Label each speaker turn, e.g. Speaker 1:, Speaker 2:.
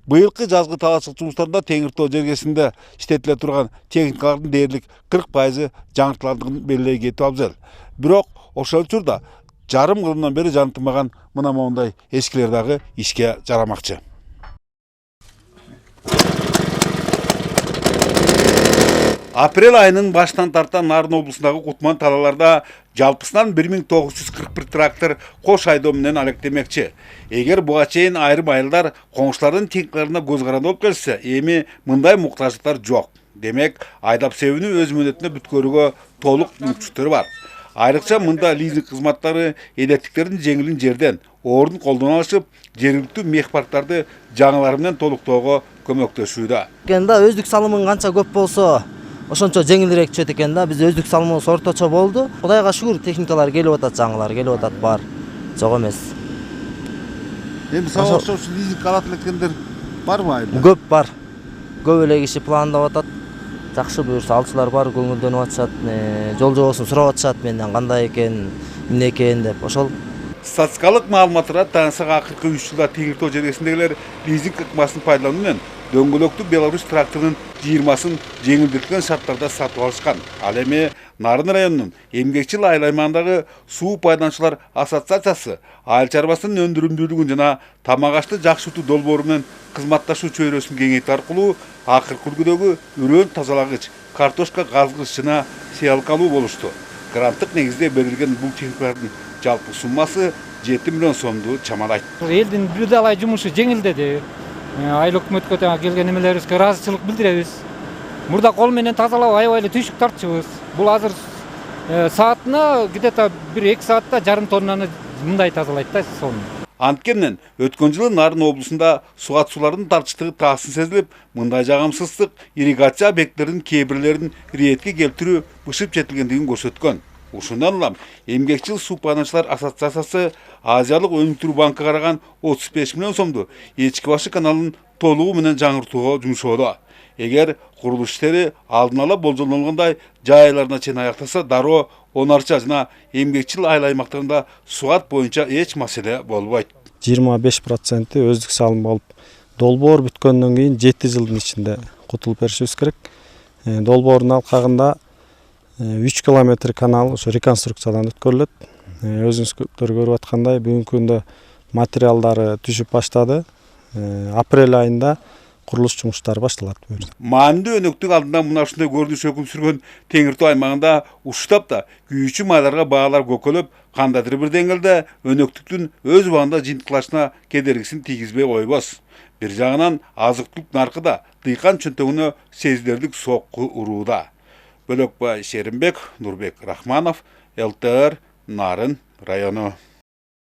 Speaker 1: Быйылкы жазгы талашчылык жумуштарында Теңир Тоо жергесинде иштетиле турган техникалардын дээрлик 40% жаңыртылгандыгын белгилей кетип абзел. Бирок ошол учурда жарым кылымдан бери жаңыртылмаган мына моундай эскилер дагы ишке жарамакчы. Апрель айынын башынан тарттан Нарын облусундагы Кутман талаларда жалпысынан 1941 трактор кош айдоо менен алектемекчи. Эгер буга чейин айрым айылдар коңшулардын техникаларына көз каранды болуп келсе, эми мындай муктаждыктар жок. Демек, айдап себүүнү өз мөөнөтүнө бүткөрүүгө толук мүмкүнчүлүктөрү бар. Айрыкча мында лизинг кызматтары электиктердин жеңилин жерден ордун колдон алышып, жергиликтүү мех парктарды жаңылары менен толуктоого көмөктөшүүдө.
Speaker 2: Кенда өздүк салымың канча көп болсо, ошончо жеңилирээк түшөт экен да. Биз өздүк салымыбыз орточо болду. Кудайга шүгүр, техникалар келип атат, жаңылар келип атат, бар. Жок эмес.
Speaker 1: Эми сага ошо лизинг алат элекендер барбы айылда?
Speaker 2: Көп бар. Көп эле киши пландап атат. Жакшы буюрса алчылар бар, көңүлдөнүп атышат, жол жобосун сурап атышат менден кандай экен, эмне экен деп. Ошол
Speaker 1: статистикалык маалыматтарга таянсак, акыркы 3 жылда Теңир Тоо жергесиндегилер лизинг ыкмасын пайдалануу менен дөңгөлөктүү Беларусь тракторунун 20-сын жеңилдетилген шарттарда сатып алышкан. Ал эми Нарын районунун эмгекчил айыл аймагындагы суу пайдалануучулар ассоциациясы айыл чарбасынын өндүрүмдүүлүгүн жана тамак ашты жакшыртуу долбоору менен кызматташуу чөйрөсүн кеңейтүү аркылуу акыркы үлгүдөгү үрөөн тазалагыч, картошка казгыч жана сеялка алуу болушту. Гранттык негизде берилген бул техникалардын жалпы суммасы 7 миллион сомду чамалайт.
Speaker 3: Элдин бир далай жумушу жеңилдеди. Айыл өкмөткө келген эмелерибизге ыраазычылык билдиребиз. Мурда кол менен тазалап аябай эле түйшүк тартчыбыз. Бул азыр саатына где-то 1-2 саатта жарым тоннаны мындай тазалайт да сонун.
Speaker 1: Анткенен өткөн жылы Нарын облусунда сугат суулардын тартыштыгы таасын сезилип, мындай жагымсыздык ирригация объекттеринин кээ бирлерин риетке келтирүү бышып жетилгендигин көрсөткөн. Ушундан улам эмгекчил суу пайдалануучулар ассоциациясы Азиялык өнүктүрүү банкы караган 35 миллион сомду Эчки башы каналын толугу менен жаңыртууга жумшоодо. Эгер курулуш иштери алдын ала болжолдонгондой жайларына чейин аякталса, дароо Онарча жана эмгекчил айыл аймактарында сугат боюнча эч маселе болбойт.
Speaker 4: 25% өздүк салым болуп, долбоор бүткөндөн кийин 7 жылдын ичинде кутулуп беришибиз керек. Долбоордун алкагында 3 километр канал ошо реконструкциядан өткөрүлөт. Өзүңүздөр көрүп аткандай, бүгүнкү күндө материалдары түшүп баштады. Апрель айында курулуш жумуштары башталат бу жерде.
Speaker 1: Маанилүү өнөктүк алдында мына ушундай көрүнүш өкүл сүргөн Теңир Тоо аймагында уштап да күйүүчү майларга баалар көкөлөп, кандайдыр бир деңгээлде өнөктүктүн өз убагында жыйынтыклашына кедергисин тийгизбей койбос. Бир жагынан азык-түлүк наркы да дыйкан чөнтөгүнө сезилерлик сокку урууда. Бөлөкбай Шеримбек, Нурбек Рахманов, ЛТР, Нарын району.